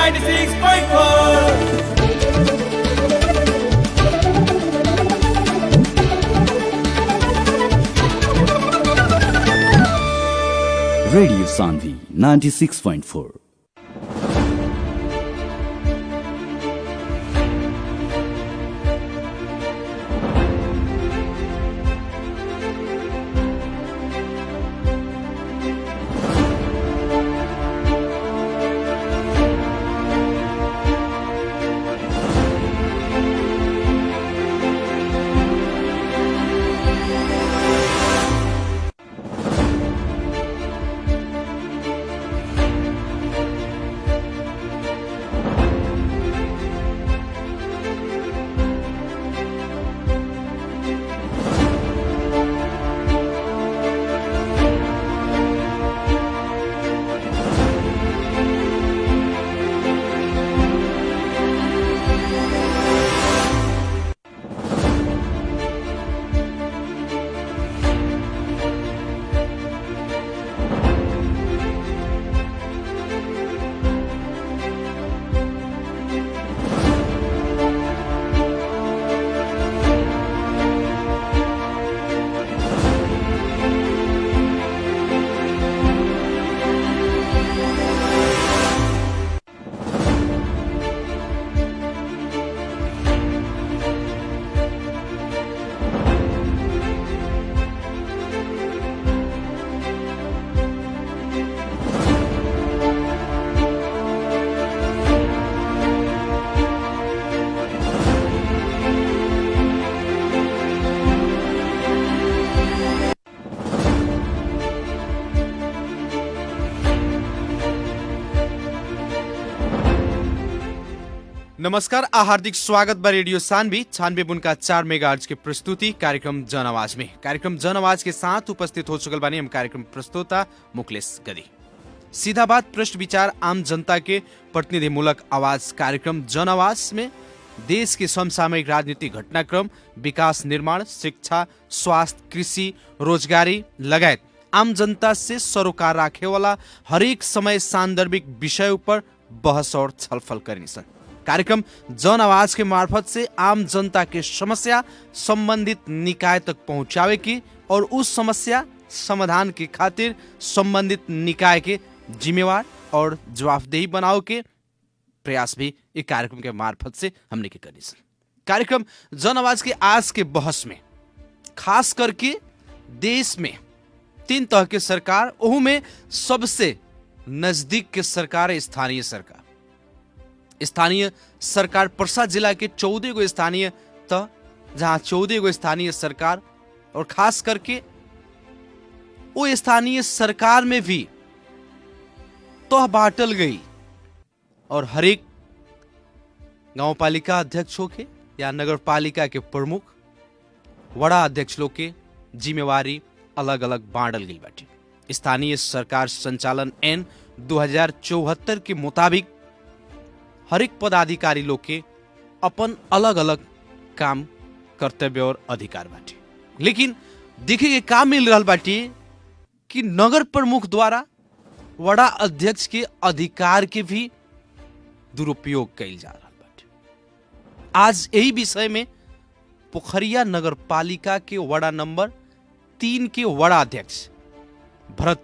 96.4. Radio Sandhi 96.4. नमस्कार हार्दिक स्वागत बा रेडियो सानवी 96.4 मेगाहर्ट्ज की प्रस्तुति कार्यक्रम जन आवाज में। कार्यक्रम जन आवाज के साथ उपस्थित हो चुकल बानी हम कार्यक्रम प्रस्तोता मुकलेश गदी। सीधा बात प्रश्न विचार आम जनता के प्रतिनिधिमूलक आवाज कार्यक्रम जन आवाज में देश के समसामयिक राजनीतिक घटनाक्रम, विकास निर्माण, शिक्षा, स्वास्थ्य, कृषि, रोजगारी लगायत आम जनता से सरोकार राखे वाला हरेक समय सान्दर्भिक विषय पर बहस और छलफल करिन्छन्। कार्यक्रम जन आवाज के मार्फत से आम जनता के समस्या संबंधित निकाय तक पहुंचावे की और उस समस्या समाधान के खातिर संबंधित निकाय के जिम्मेवार और जवाबदेही बनाओ के प्रयास भी इस कार्यक्रम के मार्फत से हमने के करी। कार्यक्रम जन आवाज के आज के बहस में खास करके देश में 3 तरह के सरकार, ओहू में सबसे नजदीक के सरकार है स्थानीय सरकार। स्थानीय सरकार पर्सा जिला के 14 गो स्थानीय तह, जहां 14 गो स्थानीय सरकार और खास करके वो स्थानीय सरकार में भी तह बांटल गई और हरेक गांव पालिका अध्यक्ष होके या नगर पालिका के प्रमुख, वड़ा अध्यक्ष लोग के जिम्मेवारी अलग अलग बांटल गई बाटे। स्थानीय सरकार संचालन ऐन 2074 के मुताबिक हरेक पदाधिकारी लोग के अपन अलग अलग काम, कर्तव्य और अधिकार बाटे। लेकिन देखे के काम मिल रहा बाटे कि नगर प्रमुख द्वारा वड़ा अध्यक्ष के अधिकार के भी दुरुपयोग कैल जा रहा बाटे। आज यही विषय में पोखरिया नगर पालिका के वड़ा नंबर 3 के वड़ा अध्यक्ष भरत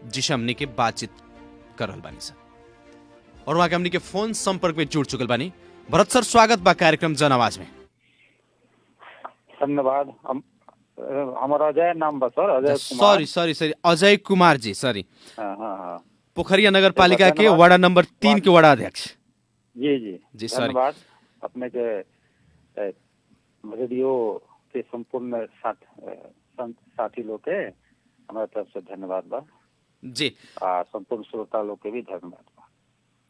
जी से हमने के बातचीत कर रहल बानी सर और वहां के हमने के फोन संपर्क में जुड़ चुकल बानी। भरत सर, स्वागत बा कार्यक्रम जन आवाज में। धन्यवाद। हमारा अजय नाम बा सर, अजय कुमार। Sorry Ajay Kumar ji, sorry. हाँ। पोखरिया नगर पालिका के वार्ड नंबर 3 के वार्ड अध्यक्ष। जी सॉरी। धन्यवाद अपने के रेडियो के संपूर्ण साथी लोग के हमारे तरफ से धन्यवाद बा जी। संपूर्ण श्रोता लोग के भी धन्यवाद बा।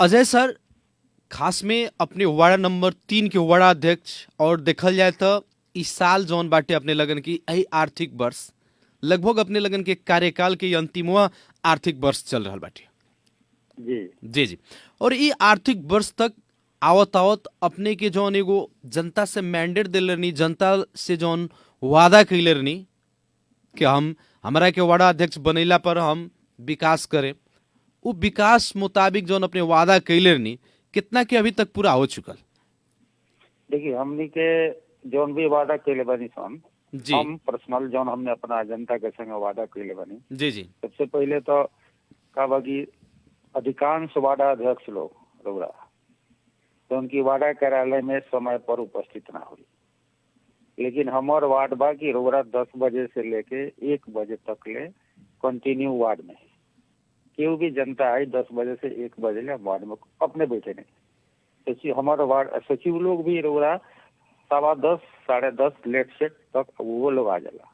अजय सर, खास में अपने वार्ड नंबर 3 के वार्ड अध्यक्ष और देखल जाए तो इस साल जौन बाटे अपने लगन की यही आर्थिक वर्ष लगभग अपने लगन के कार्यकाल के अंतिमवा आर्थिक वर्ष चल रहा बाटे। जी। और ये आर्थिक वर्ष तक आवत अपने के जौन एगो जनता से मैंडेट दिल रहनी, जनता से जौन वादा कैले रहनी कि हम हमारा के वार्ड अध्यक्ष बनैला पर हम विकास करें, वो विकास मुताबिक जो अपने वादा कैले रहनी कितना के अभी तक पूरा हो चुकल? देखिए हमनी के जौन भी वादा कैले बनी सन, जी हम पर्सनल जौन हमने अपना जनता के संग वादा कैले बनी, जी जी सबसे पहले तो का बा कि अधिकांश वार्ड अध्यक्ष लोग रउरा तो उनकी वार्ड कार्यालय में समय पर उपस्थित ना हुई। लेकिन हमार वार्ड बा कि रउरा 10 बजे से लेके 1 बजे तक ले कंटिन्यू वार्ड में केहू भी जनता आई 10 बजे से 1 बजे ले वार्ड में अपने बैठे नहीं। सचिव हमारा वार्ड सचिव लोग भी रउरा 10:15 10:30 लेट सेट तक वो लोग आ जाला।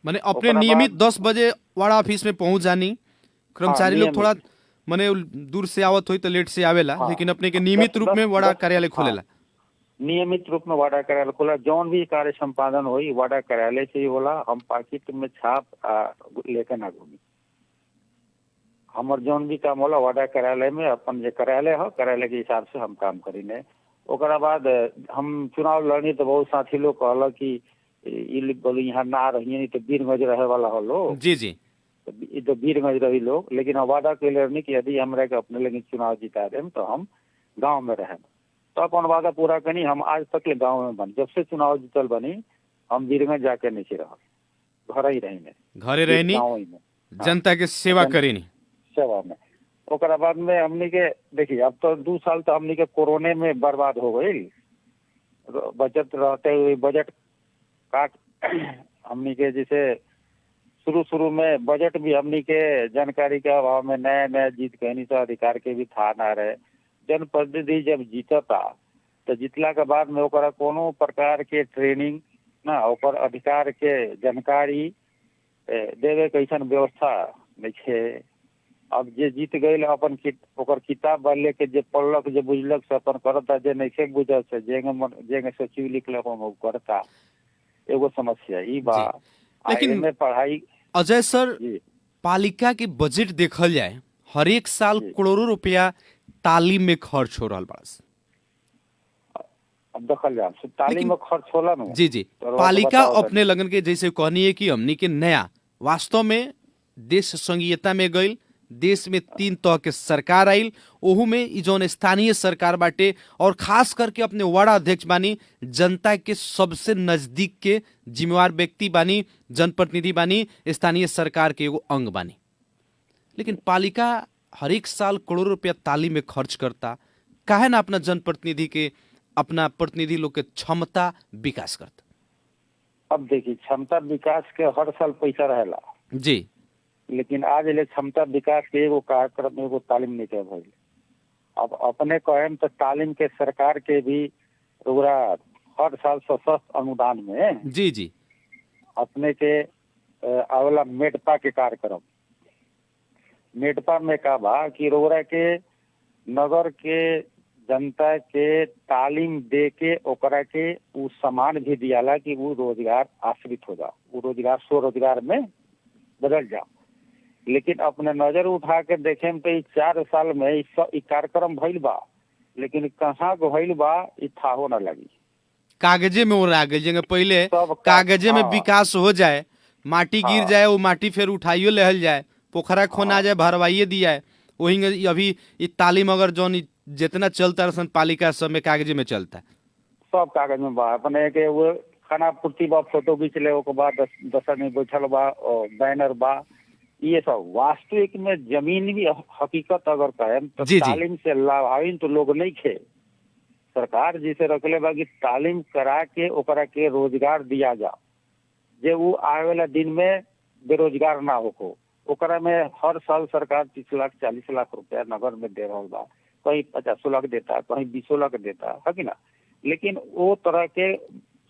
माने अपने ओकरा नियमित बाद- 10 बजे वाड़ा ऑफिस में पहुंच जानी। कर्मचारी लोग नियमित। थोड़ा माने दूर से आवत हुई तो लेट से आवेला, हाँ। लेकिन अपने के नियमित 10 रूप में वाड़ा 10 कार्यालय हाँ। खोलेला। नियमित रूप में वार्ड कार्यालय खोला, जौन भी कार्य संपादन हुई वार्ड कार्यालय से ही होला। हम पाकिट में छाप लेकर ना घूमी। हमार जौन भी काम होला वार्ड कार्यालय में अपन जो कार्यालय हो कार्यालय के हिसाब से हम काम करीने। ओकरा बाद हम चुनाव लड़नी तो बहुत साथी लोग कहला कि बोली यहाँ ना रहिए नहीं तो वीरगंज रहे वाला हो लोग, जी जी तो वीरगंज रही लोग। लेकिन हम वादा कैले रहनी कि यदि हमरा के अपने लगे चुनाव जिता देम तो हम गांव में रहें। तो अपन वादा पूरा करी। हम आज तक ले गांव में बन, जब से चुनाव जीतल बनी हम वीरगंज जाके नहीं रह, घर ही रही घरे रहनी, गाँव ही में जनता के सेवा करेनी। सेवा में। ओकरा बाद में हमनी के देखिए अब तो 2 साल तो हमनी के कोरोना में बर्बाद हो गई। बचत रहते हुए बजट काट हमनी के जैसे शुरू में बजट भी हमनी के जानकारी के अभाव में नया जीत कहनी तो अधिकार के भी था ना रहे। जनप्रतिनिधि जब जीतता तो जीतला के बाद में ओकरा कोनो प्रकार के ट्रेनिंग ना ओकर अधिकार के जानकारी देवे के ऐसा व्यवस्था नहीं है। अब जे जीत गए अपन ओकर किताब वाले के जे पढ़लक जे बुझलक से अपन करता, जे नहीं बुझल से जेंगे सचिव लिखलक वो करता। एगो समस्या ई बा। लेकिन में पढ़ाई अजय सर, जी पालिका के बजट देखल जाए हर एक साल जी। करोड़ों रुपया तालीम में खर्च हो रहा बड़ा। अब देखल जाए तालीम लेकिन- में खर्च होला ना। जी जी तो पालिका बताओ अपने लगन के जैसे कहनी है कि हमनी के नया वास्तव में देश संघीयता में गईल, देश में 3 तरह के सरकार आइल, ओहू में ई जौन स्थानीय सरकार बाटे और खास करके अपने वार्ड अध्यक्ष बानी जनता के सबसे नजदीक के जिम्मेवार व्यक्ति बानी, जनप्रतिनिधि बानी, स्थानीय सरकार के एगो अंग बानी। लेकिन पालिका हर एक साल करोड़ों रुपया तालीम में खर्च करता, काहे ना अपना जनप्रतिनिधि के अपना प्रतिनिधि लोग के क्षमता विकास करता? अब देखिए क्षमता विकास के हर साल पैसा रहेला, जी लेकिन आज ले क्षमता विकास के एगो कार्यक्रम एगो तालीम नहीं के भइल। अब अपने कहें तो तालीम के सरकार के भी पूरा हर साल सशक्त अनुदान में जी जी अपने के आवेला मेडपा के कार्यक्रम। मेडपा में का बा कि रोरा के नगर के जनता के तालीम दे के ओकरा के उ सामान भी दियाला कि वो रोजगार आश्रित हो जाओ, वो रोजगार स्वरोजगार में बदल जाओ। लेकिन अपने नजर उठा के देखे तो 4 साल में ई कार्यक्रम भइल बा, लेकिन कहाँ भइल बा ई थाहो न लगी। कागजे में उड़ा गई जगह पहले सब कागजे में हाँ। विकास हो जाए, माटी गिर हाँ। जाए, वो माटी फिर उठाइयो लहल जाए, पोखरा खोना जाए, भरवाइए दिया है। वही अभी ई तालीम अगर जौन जितना चलता रसन पालिका सब में कागजे में चलता है। सब कागज में बा। अपने के वो खाना पूर्ति बा, फोटो खींच ले ओके बाद 10 आदमी बैठल बा और बैनर बा। ये सब वास्तविक में जमीन भी हकीकत अगर कहें तो जी, जी। तालीम से लाभाविन तो लोग नहीं खे। सरकार जिसे रखले बा कि तालीम करा के ओकरा के रोजगार दिया जा, जे वो आवे वाला दिन में बेरोजगार ना हो। ओकरा में हर साल सरकार 30 लाख 40 लाख रुपया नगर में दे रहा बा, कहीं 50 लाख देता, कहीं 20 लाख देता है कि ना। लेकिन वो तरह के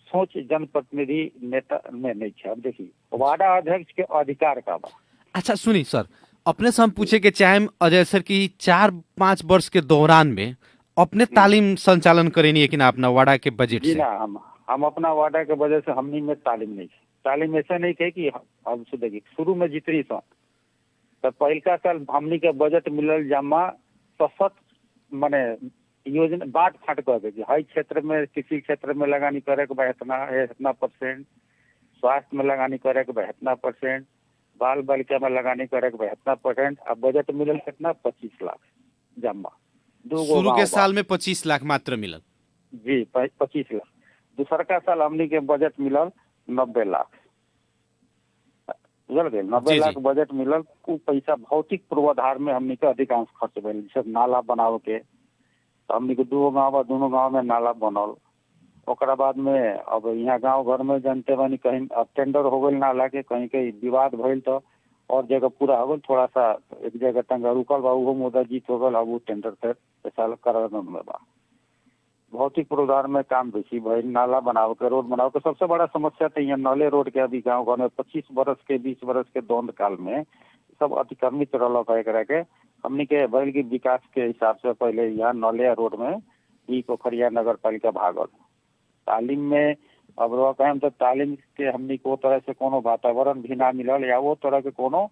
सोच जनप्रतिनिधि नेता में नहीं है। अब देखिए वार्ड अध्यक्ष के अधिकार का बा। अच्छा सुनी सर, अपने से हम पूछे के चाहे अजय सर की 4-5 वर्ष के दौरान में अपने तालीम संचालन करेनी है कि ना अपना वाड़ा के बजट जी से? ना, हम अपना वार्डा के वजह से हमनी में तालीम नहीं है। तालीम ऐसा नहीं है कि हम से देखिए शुरू में जितनी सन तो पहलका साल हमनी के बजट मिलल जमा सशक्त माने योजना बांट फाट कर दे। हर क्षेत्र में किसी क्षेत्र में लगानी करे के बा इतना %, स्वास्थ्य में लगानी करे के बा इतना %, बाल बालिका में लगानी करे 72%, अब बजट मिलल कितना 25 लाख जमा। शुरू के साल में 25 लाख मात्र मिलल। जी 25 लाख। दूसर का साल हमनी के बजट मिलल 90 लाख, बुझल गए। 90 लाख बजट मिलल। उ पैसा भौतिक पूर्वाधार में हमनी के अधिकांश खर्च भेल, जैसे नाला बनावे के, तो हमनी के 2 गांव बा, दोनों गांव में नाला बनल। ओकरा बाद में अब यहाँ गांव घर में जानते बानी कहीं अब टेंडर हो गई नाला के, कहीं कहीं विवाद भइल तो और जगह पूरा हो गल, थोड़ा सा एक जगह तंगा रुकल बा, उहो मुद्दा जीत हो गल। अब वो टेंडर से पैसा करार में बा। भौतिक पूर्वाधार में काम बेसी भइल, नाला बनावे के, रोड बनावे के। सबसे बड़ा समस्या तो यहाँ नले रोड के अभी गाँव घर में 25 बरस के 20 बरस के द्वंद काल में सब अतिक्रमित रहल एकरा के। हमनी के भइल की विकास के हिसाब से पहले यहाँ नले रोड में ई पोखरिया नगर पालिका भागल। तालीम में अब रह कहें तो तालीम के हमनी को तरह से कोनो वातावरण भी ना मिलल, या वो तरह के कोनो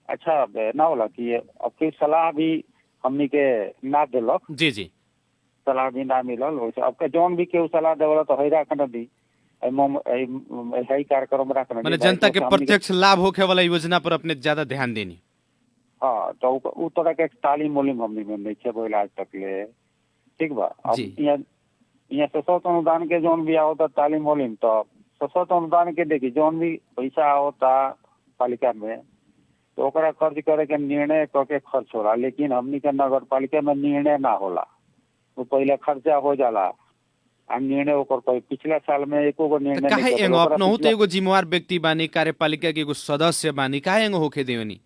अच्छा ना होला कि अब के सलाह भी हमनी के ना दिलक। जी जी, सलाह भी ना मिलल। वैसे अब के जौन भी केहू सलाह देवला तो हैरा खन दी कार्यक्रम रखना, माने जनता के प्रत्यक्ष लाभ होखे वाला योजना पर अपने ज्यादा ध्यान देनी। हाँ, तो उ तरह के तालीम मोलिम हमनी में नहीं छे बोल आज तक ले। ठीक बा। अब यहाँ सशक्त अनुदान के जौन भी आवता तालीम मोलिम, तो सशक्त अनुदान के देखी जौन भी पैसा आवता पालिका में, तो ओकरा खर्च करे के निर्णय करके खर्च होला, लेकिन हमनी के नगर पालिका में निर्णय ना होला। वो पहले खर्चा हो जाला आ निर्णय ओकर कोई पिछला साल में एको गो निर्णय नहीं काहे एगो अपनहु तो एगो जिम्मेवार व्यक्ति बानी, कार्यपालिका के एगो सदस्य बानी, काहे एगो होखे देवनी।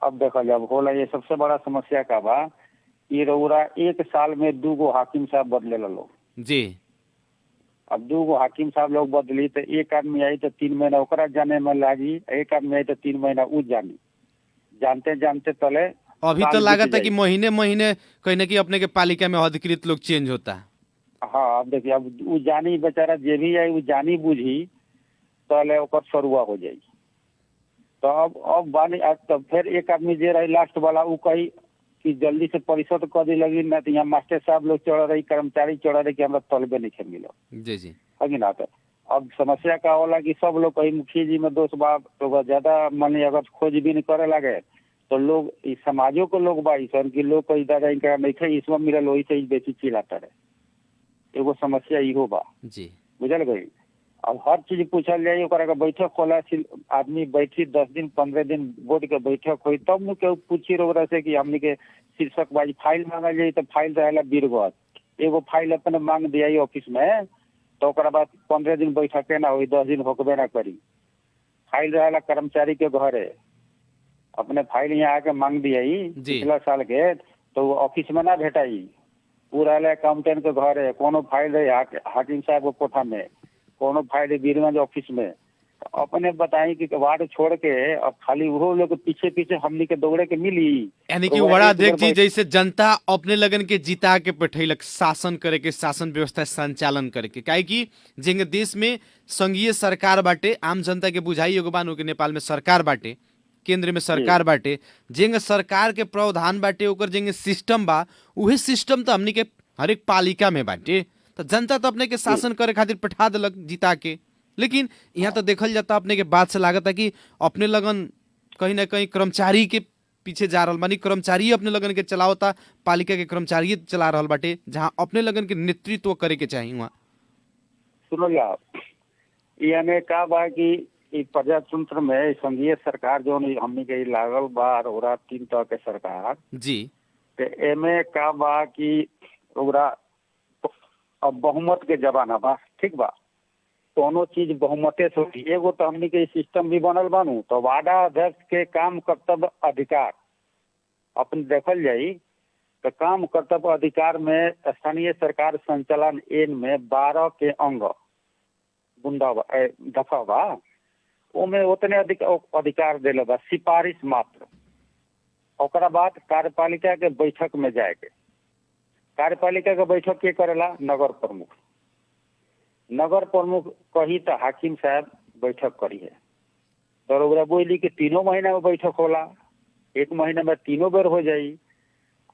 अब देखा जब होला ये सबसे बड़ा समस्या का बा, ये रउरा एक साल में 2 गो हाकिम साहब बदले लोग। जी, अब 2 गो हाकिम साहब लोग बदली तो एक आदमी आई तो 3 महीना ओकरा जाने में लागी, एक आदमी आई तो 3 महीना उ जानी, जानते जानते तले अभी तो लागत है कि महीने महीने कहीं ना कहीं अपने के पालिका में अधिकृत लोग चेंज होता है। हाँ, अब देखिए, अब उ जानी बेचारा जे भी आई उ जानी बुझी तले ओकर सरुआ हो जाई। तो अब बानी तब फिर एक आदमी जे रही लास्ट वाला उ कही कि जल्दी से परिशोध कर दी लगी, ना तो यहाँ मास्टर साहब लोग चढ़ रही, कर्मचारी चढ़ रही कि हमरा तलबे नहीं मिलो। जी जी, है ना। तो अब समस्या का होला कि सब लोग कहीं मुखिया जी में दोस्त बा, तो ज्यादा माने अगर खोजबीन करे लगे तो लोग इस समाजों के लोग बा सन की लोग कहीं दादा इनका नहीं थे इसमें मिलल, वही से बेसी चिल्लाता रहे। एगो समस्या इहो बा जी, बुझल गई। अब हर चीज पूछल जाए, ओकरा के बैठक होला, आदमी बैठी 10 दिन 15 दिन बोर्ड के बैठक हुई, तब न केहू पूछी रोकरा से कि हमनी के शीर्षक बाजी फाइल मांगल जाए तो फाइल रहेला बीरगत, एगो फाइल अपने मांग दिया ऑफिस में, तो ओकरा बाद 15 दिन बैठके ना हुई, 10 दिन होकबे ना करी। फाइल रहेला कर्मचारी के घरे, अपने फाइल यहाँ आके मांग दिया पिछला साल के, तो वो ऑफिस में ना भेटाई। वो रहला अकाउंटेंट के घरे, कोनो फाइल रहे हाकिम साहब के कोठा में, कोनो फाइल बीरगंज ऑफिस में। अपने बताई कि वार्ड छोड़ के अब खाली वो लोग पीछे पीछे हमनी के दौड़े के मिली। यानी कि बड़ा अध्यक्ष जी जैसे जनता अपने लगन के जिता के बैठैलक शासन करे के, शासन व्यवस्था संचालन करे के, काहे कि जेंगे देश में संघीय सरकार बाटे, आम जनता के बुझाई एगो बानो के नेपाल में सरकार बाटे, केंद्र में सरकार बाटे, जेंगे सरकार के प्रावधान बाटे, ओकर जेंगे सिस्टम बा, उहे सिस्टम तो हमनी के हर एक पालिका में बाटे। तो जनता तो अपने के शासन करे खातिर पठा दिलक जिता के, लेकिन यहाँ तो देखल जाता अपने के बात से लागत है कि अपने लगन कहीं ना कहीं कर्मचारी के पीछे जा रहा बानी, कर्मचारी अपने लगन के चलावता, पालिका के कर्मचारी चला रहा बाटे, जहाँ अपने लगन के नेतृत्व करे के चाहिए। वहाँ सुनो यानी का बा कि प्रजातंत्र में संघीय सरकार जो हमनी के लागल बा, ओरा 3 तरह के सरकार जी, ते एमे का बा कि ओरा अब बहुमत के जमाना बा, ठीक बा, दोनों चीज बहुमते से होती। एगो तो हमनी के सिस्टम भी बनल बानू, तो वार्डा अध्यक्ष के काम कर्तव्य अधिकार अपन देखल जाई, तो काम कर्तव्य अधिकार में स्थानीय सरकार संचालन एन में 12 के अंग बुंदा दफा बा, ओमे उतने अधिकार देले बा, सिफारिश मात्र। ओकरा बाद कार्यपालिका के बैठक में जाए के, कार्यपालिका के बैठक के करेला नगर प्रमुख, नगर प्रमुख कही तो हाकिम साहब बैठक करी है, तो ओकरा बोली कि 3 महीना में बैठक होला, 1 महीना में 3 बेर हो जाई,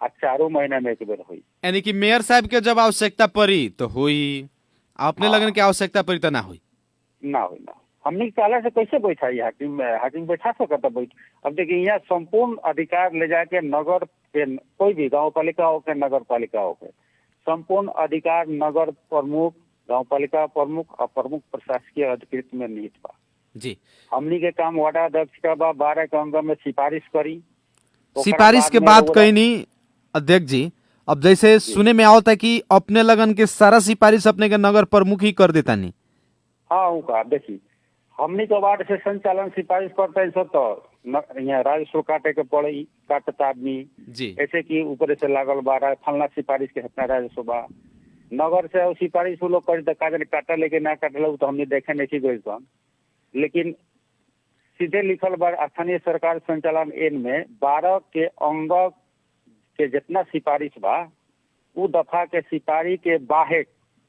आ 4 महीना में 1 बेर हुई। यानी कि मेयर साहब के जब आवश्यकता पड़ी तो हुई, अपने लगन के आवश्यकता पड़ी तो ना हुई। ना हुई ना, हमने काला से कैसे बैठाई हाकिम, हाकिम बैठा सकता बैठ। अब देखिए यहाँ संपूर्ण अधिकार ले जाके नगर के कोई भी गांव पालिका हो के नगर पालिका हो के संपूर्ण अधिकार नगर प्रमुख, गांव पालिका प्रमुख और प्रमुख प्रशासकीय अधिकृत में निहित बा जी। हमनी के काम वार्ड अध्यक्ष का बा 12 के अंग में सिफारिश करी। सिफारिश के बाद कहीं नहीं अध्यक्ष जी, अब जैसे सुने में आवता है कि अपने लगन के सारा सिफारिश अपने के नगर प्रमुख ही कर देता नहीं। हाँ उनका देखिए हमनी के वार्ड से संचालन सिफारिश करते हैं सब तो यहाँ राजस्व काटे के पड़े काटता आदमी जी। ऐसे कि ऊपर से लागल बा फलना सिफारिश के हतना राजस्व बा नगर से सिफारिश वो लोग करी कागज काटा लेके ना काटल तो हमने देखे नहीं गई तो लेकिन सीधे लिखल बा स्थानीय सरकार संचालन एन में 12 के अंग के जितना सिफारिश बा वो दफा के सिफारिश के बाहर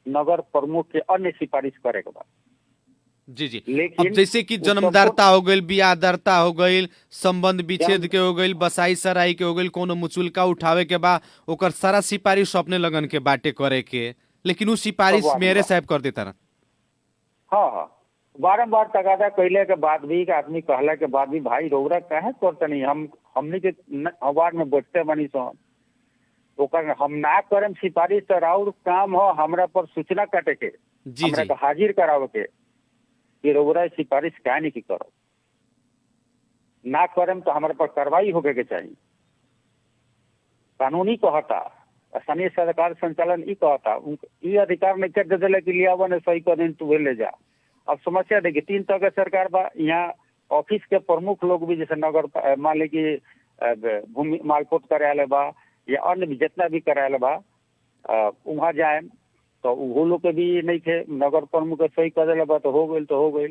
नगर प्रमुख के अन्य सिफारिश करे के बा। जी जी। लेकिन अब जैसे कि जन्मदाता हो गई, बियाहदारता हो गई, संबंध विच्छेद के हो गई, बसाई सराई के हो गई, कोनो मुचुलका उठावे के बा ओकर सारा सिफारिश अपने लगन के बाटे करे के, लेकिन वो सिफारिश मेरे साहब कर देता ना। हाँ हाँ बारम्बार तगादा कैले के बाद भी आदमी कहला के बाद भी भाई रोगरा काहे करते नहीं हमनी के वार्ड में बैठते बनी सो ओकर हम ना करम सिफारिश तो राउर काम हो हमरा पर सूचना काटे के जी हमरा जी। के हाजिर करावे के कि रोगरा सिफारिश काहे नहीं की करो ना करम तो हमारे पर कार्रवाई होके के चाहिए। कानूनी कहता स्थानीय सरकार संचालन ई कहता ई अधिकार नहीं कर दे कि लिया ने सही कर दिन तू ले जा। अब समस्या देखिए 3 तरह के सरकार बा यहाँ ऑफिस के प्रमुख लोग भी जैसे नगर मान ली कि भूमि मालपोत कार्यालय बा या अन्य भी जितना भी कार्यालय बा वहाँ जाए तो वो लोग के भी नहीं थे नगर प्रमुख के सही कर बा तो हो गई।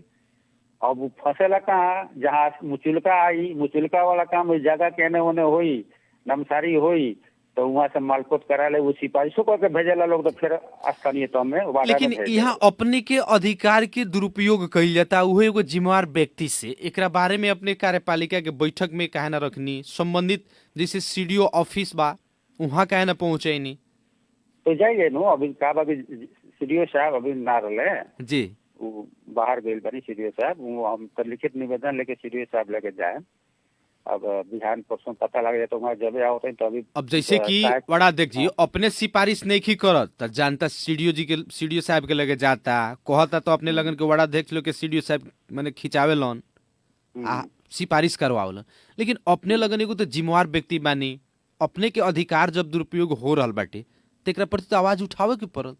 अब फंसेला कहाँ जहाँ मुचुलका आई मुचुलका वाला काम उस जगह कहने होने हुई नमसारी हुई तो वहाँ से मालपोत करा ले वो सिपाहिशों करके भेजेला लोग तो फिर स्थानीय तो में लेकिन यहाँ अपने के अधिकार के दुरुपयोग कइल जाता वो एगो जिम्मेवार व्यक्ति से एकरा बारे में अपने कार्यपालिका के बैठक में काहे ना रखनी, संबंधित जैसे सीडीओ ऑफिस बा वहाँ काहे ना पहुँचैनी तो जाइए नो अभी का अभी सीडीओ साहब अभी ना रहे जी वो बाहर गए बनी सीडीओ साहब वो हम तो लिखित निवेदन लेके सीडीओ साहब लेके जाए। अब बिहान परसों पता लग जाए तो वहाँ जब आओ तो अभी अब जैसे कि बड़ा अध्यक्ष जी अपने सिफारिश नहीं की करत तो जानता सीडीओ साहब के लगे जाता कहता तो अपने लगन के बड़ा अध्यक्ष लोग के सीडीओ साहब मैंने खिंचावे लन आ सिफारिश करवावल, लेकिन अपने लगन एगो तो जिम्मेवार व्यक्ति बानी अपने के अधिकार जब दुरुपयोग हो रहा बाटे तो एकरा प्रति तो आवाज उठावे के पड़ल।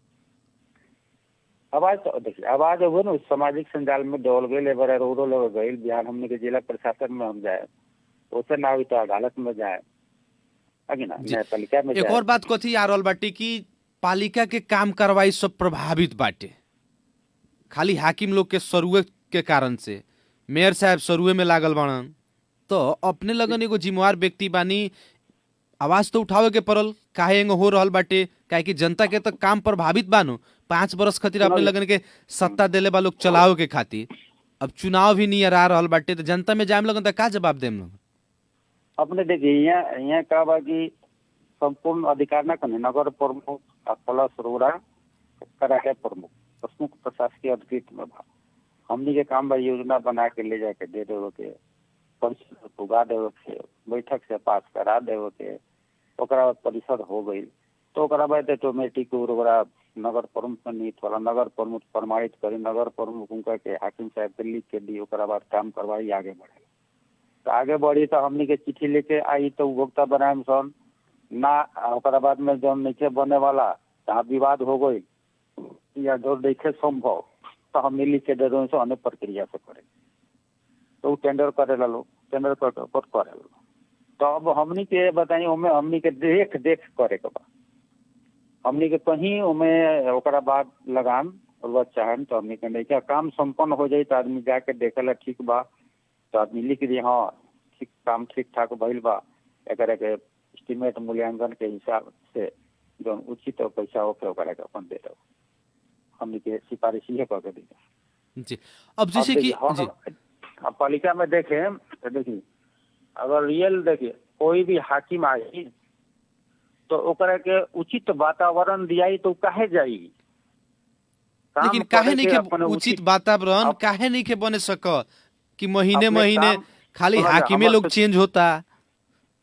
आवाज तो देखिए आवाज हो ना सामाजिक संजाल में डोल गए बड़ा रो लोग गए बिहान हमने के जिला प्रशासन में हम जाए उसे ना हुई तो अदालत में जाए आगे ना न्यायपालिका में एक और बात कथी आ रहल बाटे कि पालिका के काम कार्रवाई सब प्रभावित बाटे खाली हाकिम लोग के सरुए के कारण से मेयर साहब सरुए में लागल बाड़न तो अपने लगन एगो जिम्मेवार व्यक्ति बानी आवाज तो उठावे के पड़ल काहे एंगो हो रहल बाटे काहे कि जनता के तो काम प्रभावित बानो 5 बरस खातिर अपने लगन के सत्ता देले बा लोग चलावे के खातिर अब चुनाव भी नहीं आ रहल बाटे तो जनता में जाम लगन तो का जवाब देम लोग अपने देखिए यहाँ का बा कि संपूर्ण अधिकार न करने नगर प्रमुख प्लस रोड़ा कार्यालय प्रमुख प्रशासकीय अधिकृत में बा हमनी के काम बा योजना बना के ले जाके दे देवे के परिषद पुगा देवे के बैठक से पास करा देवे के ओकरा बाद परिषद हो गई तो ओकरा बाद ऑटोमेटिक ओकरा नगर प्रमुख में नीत वाला नगर प्रमुख प्रमाणित करी नगर प्रमुख उनका के हाकिम साहब के लिख के दी ओकरा बाद काम करवाई आगे बढ़े तो आगे बढ़ी तो हमनी के चिट्ठी लेके आई तो उपभोक्ता बनाए सन ना ओकरा बाद में जौन नहीं बने वाला जहाँ विवाद हो गई या जो देखे संभव तो हम लिख के दे दो अन्य प्रक्रिया से करे तो टेंडर करे लो टेंडर करे लो तो अब हमनी के बताइए उमें हमनी के देख करे के बा हमनी के कहीं उमें ओकरा बाद लगाम और चाहन तो हमनी के नहीं क्या काम संपन्न हो जाए तो आदमी जाके देखेला ठीक बा तो आदमी लिख दी हाँ ठीक काम ठीक ठाक भइल बा एकरा के एस्टीमेट मूल्यांकन के हिसाब से जो उचित पैसा होके ओकरा के अपन दे दो हमनी के सिफारिश ये करके दी जी। अब जैसे कि जी पालिका में देखें तो देखिए अगर रियल देखिए कोई भी हाकिम आई तो ओकरा के उचित वातावरण दियाई तो काहे जाई लेकिन काहे करे नहीं के के अपने उचित वातावरण अब- काहे नहीं के बने सक कि महीने अपने महीने काम- खाली सुनो ना, हाकिमे हमर लोग तो- चेंज होता।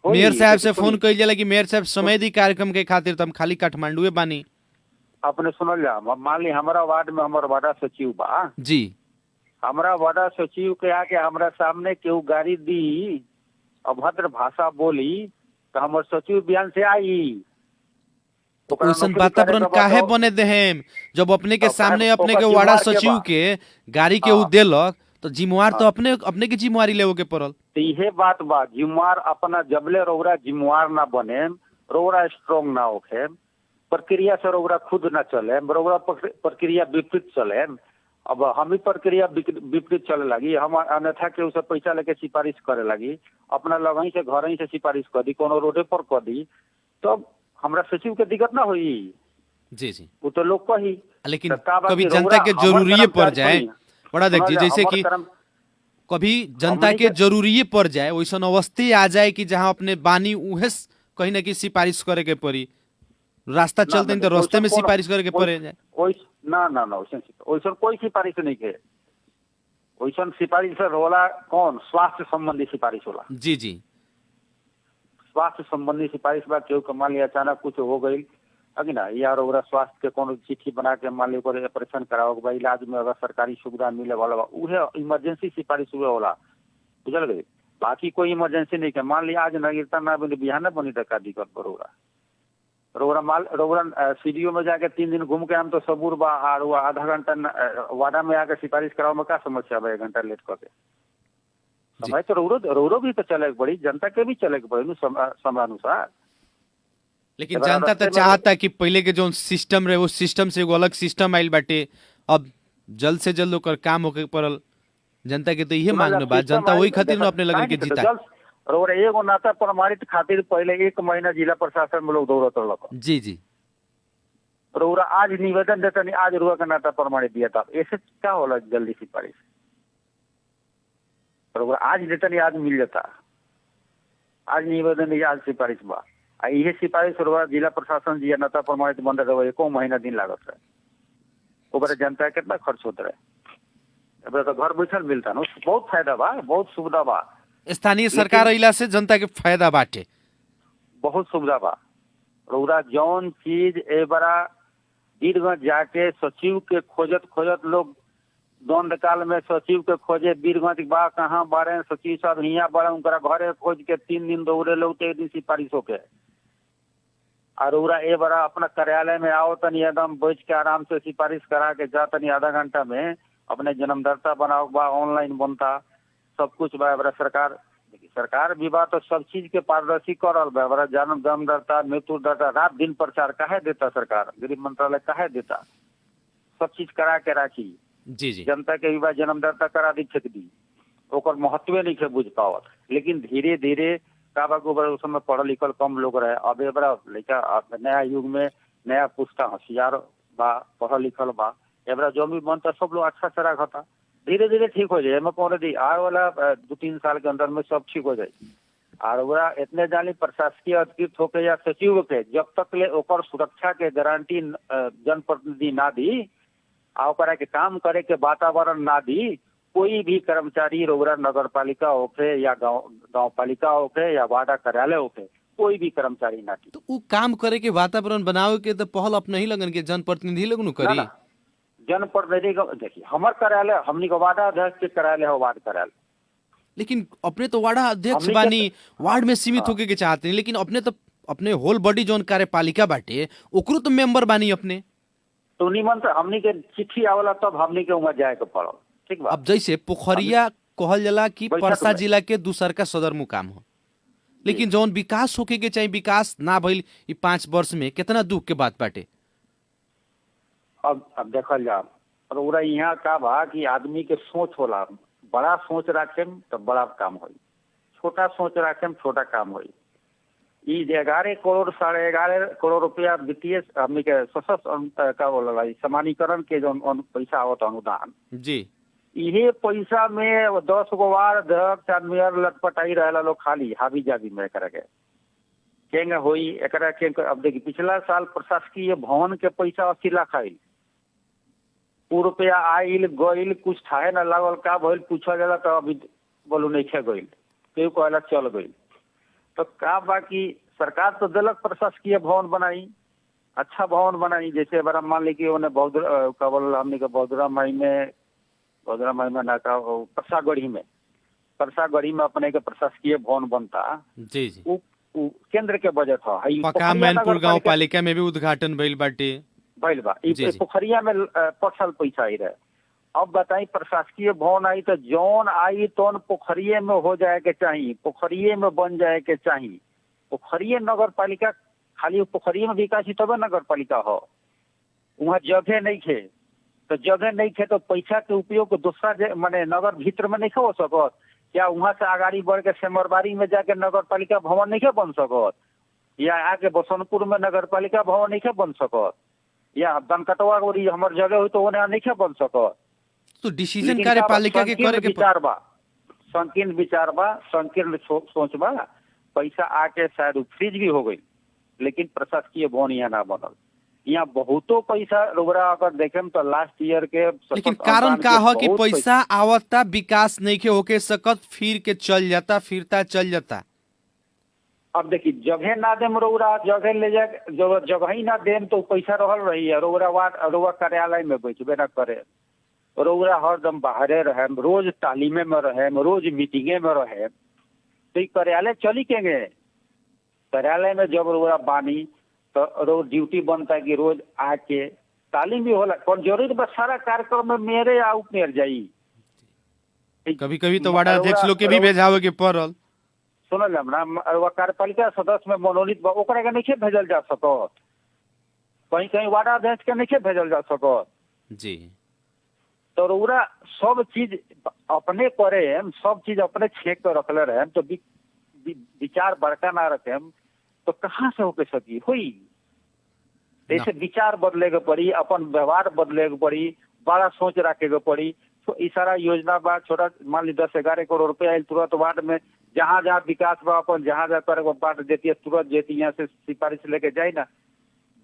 वही, मेयर साहब से देखिए, फोन सुनी, कइल जाला कि मेयर साहब समय दी कार्यक्रम के खातिर तुम खाली काठमांडू बानी। अपने सुनल जा, मान ली हमारा वार्ड में हमारा वार्डा सचिव बा, जी हमारा वार्डा सचिव के आके हमारा सामने केहू गाड़ी दी, अभद्र भाषा बोली, तो हमारे सचिव बयान से आई। ओकरा वैसन नौकरी वातावरण करे के काहे बाद बने देहेम जब अपने के अब सामने काहे- अपने ओकर के वार्डा जिम्मेवार के सचिव बा। के गाड़ी के उ हाँ। देलक तो जिम्मेवार तो अपने अपने के जिम्मेवारी लेवे के पड़ल। तो इहे बात बा, जिम्मेवार अपना जबले रोगरा जिम्मेवार ना बने, रोगरा स्ट्रोंग ना होखे, प्रक्रिया से रोगरा खुद ना चले, रोगरा प्रक्रिया विपरीत चले। अब हम ही प्रक्रिया विपरीत चले लगी, हम अन्यथा के उसे पैसा लेके सिफारिश करे लगी, अपना लगही से घर ही से सिफारिश कर दी, कोनो रोडे पर कर दी, तो हमरा सचिव के दिक्कत ना हुई। जी जी वो तो लोग कही, लेकिन तो का बात कभी की जनता के रोगरा- हमर जरूरी पड़ कर्मचारी जाए सुनी, बड़ा देख जी, सुना जा, जैसे हमर कि कर्म- कभी जनता हमनी के के- जरूरी पड़ जाए वैसन अवस्थे आ जाए कि जहाँ अपने बानी उहे कहीं ना कहीं सिफारिश करे के पड़ी, रास्ता चलते तो रास्ते में सिफारिश करे के पड़े जाए। ना ना ना वैसन कोई सिफारिश नहीं के, वैसन सिफारिश होला कौन, स्वास्थ्य संबंधी सिफारिश होला। जी जी स्वास्थ्य संबंधी सिफारिश बा, केहू के मान लिया अचानक कुछ हो गई अगी ना, यार ओकरा स्वास्थ्य के कोनो चिट्ठी बना के मान ली ओकरे ऑपरेशन कराओ बा, इलाज में अगर सरकारी सुविधा मिले वाला बा, उहे इमरजेंसी सिफारिश हुए होला, बुझल गई। बाकी कोई इमरजेंसी नहीं के, मान लिया आज नागरिकता ना बनी, बिहान बनी तो का दिक्कत पर होगा। रोगरा सीडीओ में जाके 3 दिन घूम के हम तो सबूर बा, और वो आधा घंटा वार्डा में आके सिफारिश कराओ में का समस्या बा, 1 घंटा लेट करके। समय तो रोरो भी तो चले के पड़ी, जनता के भी चले के पड़ी नु समय अनुसार। लेकिन एबार जनता रस्ते तो में- चाहता कि पहले के जो सिस्टम रहे वो सिस्टम से एगो अलग सिस्टम आइल बाटे, अब जल्द से जल्द ओकर काम होके पड़ल। जनता के तो इहे मांग न बा, जनता वही खातिर न अपने लगन के जीता। और एगो नाता प्रमाणित खातिर पहले 1 महीना जिला प्रशासन में लोग दौड़त रहलक। जी जी रोरा आज निवेदन देता नहीं, आज रुआ का नाता प्रमाणित दिया था, ऐसे क्या होला जल्दी सिफारिश? रोरा आज देता नहीं, आज मिल जाता, आज निवेदन नहीं, आज सिफारिश बा। आ इहे सिफारिश रोरा जिला प्रशासन जी नाता प्रमाणित बंद रहे, 1 महीना दिन लागत रहे, ओकरे जनता के कितना खर्च होता रहे। अब तो घर बैठल मिलता ना, बहुत फायदा बा, बहुत सुविधा बा, स्थानीय सरकार अइला से जनता के फायदा बाटे। बहुत सुविधा बा। रौरा जौन चीज ए बड़ा वीरगंज जाके सचिव के खोजत खोजत लोग द्वंद काल में सचिव के खोजे, वीरगंज बा कहाँ बारे, सचिव साहब हियाँ बारे, उनका घरे खोज के 3 दिन दौड़े लोग, 1 दिन सिफारिश होके। और रौरा ए बड़ा अपना कार्यालय में आओ तनी एकदम बैठ के आराम से सिफारिश करा के जा तनी, आधा घंटा में अपने जन्मदर्ता बनाओ बा, ऑनलाइन बनता, सब कुछ बा। बड़ा सरकार भी बा तो सब चीज के पारदर्शी करल बा। बड़ा जन्मदर्ता, मृत्यु दर्ता, रात दिन प्रचार काहे देता सरकार, गृह मंत्रालय काहे देता, सब चीज करा के राखी। जी जी जनता के विवाह जन्मदर्ता करा दी, फेंक दी, ओकर महत्व नहीं के बुझ पावत। लेकिन धीरे धीरे का बा गोबर उस समय पढ़ल लिखल कम लोग रहे, अब ए बड़ा लड़का नया युग में नया पुस्ता होशियार बा, पढ़ल लिखल बा, ए बड़ा जो भी बनता सब लोग अच्छा से रखता, धीरे धीरे ठीक हो जाए। मैं कौन दी आए वाला 2-3 साल के अंदर में सब ठीक हो जाए। और ओकरा इतने जानी प्रशासकीय अधिकृत होके या सचिव के जब तक ले ओकर सुरक्षा के गारंटी जनप्रतिनिधि ना दी, आ ओकरा के काम करे के वातावरण ना दी, कोई भी कर्मचारी रोगरा नगर पालिका होके या गाँव पालिका होके या वार्डा कार्यालय होके, कोई भी कर्मचारी ना दी। तो उ काम करे के वातावरण बनावे के तो पहल अपने ही लगन के जनप्रतिनिधि लोग नु करी। ना, जनप्रतिनिधि देखिए, हमार कार्यालय हमनी के वार्डा अध्यक्ष के कार्यालय है, वार्ड कार्यालय। लेकिन अपने तो वार्ड अध्यक्ष हमनी के- बानी, वार्ड में सीमित हाँ। होके के चाहते हैं, लेकिन अपने तो अपने होल बॉडी जोन कार्यपालिका बाटे ओकरो तो मेंबर बानी अपने। तो निमंत्रण हमनी के चिट्ठी आवला तब हमनी के वहाँ जाए के पड़ल, ठीक बा। अब जैसे पोखरिया कहल जाला कि बैठक परसा में। जिला के दूसर का सदर मुकाम हो, लेकिन जौन विकास होके के चाहिए विकास ना भइल ई 5 वर्ष में, कितना दुख के बात बाटे। अब देखल जा, और ओरा यहाँ का बा कि आदमी के सोच होला, बड़ा सोच रखेम तो बड़ा काम होई, छोटा सोच रखेम छोटा काम होई। ई 11 करोड़ 11.5 करोड़ रुपया वित्तीय हमनी के सशस्त्र का बोला समानीकरण के जो पैसा आवत अनुदान, जी इहे पैसा में 10 गो वार्ड अध्यक्ष आदमी लटपटाई रहेला लोग खाली हावी जावी में करके केंगे होई एकरा के। अब देखिए पिछला साल प्रशासकीय भवन के पैसा 80 लाख आई, उ रुपया आइल गइल कुछ ठाए न लागल का भइल पूछा जाला तो अभी बोलू नहीं खे गइल केहू कहला चल गइल। तो का बाकी सरकार तो दिलक प्रशासकीय भवन बनाई, अच्छा भवन बनाई। जैसे बड़ा मान ली कि उन्हें कबल हमने के बौद्धरा माई में ना का परसागढ़ी में अपने के प्रशासकीय भवन बनता। जी जी। उ केंद्र के बजट है। पका मैनपुर गांव पालिका में भी उद्घाटन भइल बाटे। भइल बा। जी, जी। पोखरिया में पछल पैसा आई रहे। अब बताई प्रशासकीय भवन आई तो जौन आई तौन पोखरिये में हो जाए के चाहिए, पोखरिये में बन जाए के चाहिए। पोखरिये नगर पालिका खाली पोखरिये में विकास ही तबे नगर पालिका हो। वहाँ जगह नहीं थे तो पैसा के उपयोग दूसरा माने नगर भीतर में नहीं हो सकत। या वहाँ से आगाड़ी बढ़ के सेमरबाड़ी में जाके नगर पालिका भवन नहीं बन सकत, या आके बसंतपुर में नगर पालिका भवन नहीं बन सकत, या बनकटवा हमार जगह हुई तो उन्हें नहीं बन सकत। तो डिसीजन कार्यपालिका के करे के विचार बा, संकीर्ण विचार बा, संकीर्ण सोच बा। पैसा आके शायद फ्रीज भी हो गई, लेकिन प्रशासकीय भवन यहाँ ना बनल। यहाँ बहुतो पैसा रोबरा अगर देखें तो लास्ट ईयर के लेकिन कारण का हो कि पैसा आवता विकास नहीं के होके सकत, फिर के चल जाता, फिरता चल जाता। अब देखिए जगह ना देम रोबरा, जगह ले जा जगह ही ना देम तो पैसा रहल रही है। रोबरा कार्यालय में बैठबे न करे, रोबरा हरदम बाहरे रहे, रोज तालीमे में रहे, रोज मीटिंगे में रहे, तो कार्यालय चली केंगे। कार्यालय में जब रोबरा बानी तो रोज ड्यूटी बनता है कि रोज आके तालीम भी होला। कौन जरूरी बस सारा कार्यक्रम में मेरे आ उपमेर जाई। कभी कभी तो वार्ड अध्यक्ष लोग के भी भेजावे के पड़ल। सुनल हमरा कार्यपालिका सदस्य में मनोनीत बा, ओकरा के नहीं भेजल जा सकत। कहीं कहीं वार्ड अध्यक्ष के नहीं भेजल जा सकत जी। तो रउरा सब चीज अपने करे, सब चीज अपने छेक के रखले रहे तो विचार बड़का ना रखे तो कहाँ से होके सकी हुई। जैसे विचार बदले के पड़ी, अपन व्यवहार बदले के पड़ी, बड़ा सोच रखे के पड़ी। तो इस सारा योजना बा छोटा मान ली 10-11 करोड़ रुपया आयल तुरंत वार्ड में, जहाँ जहाँ विकास बा अपन जहाँ जहाँ करे बांट देती है, तुरंत देती यहाँ से सिफारिश लेके जाए ना।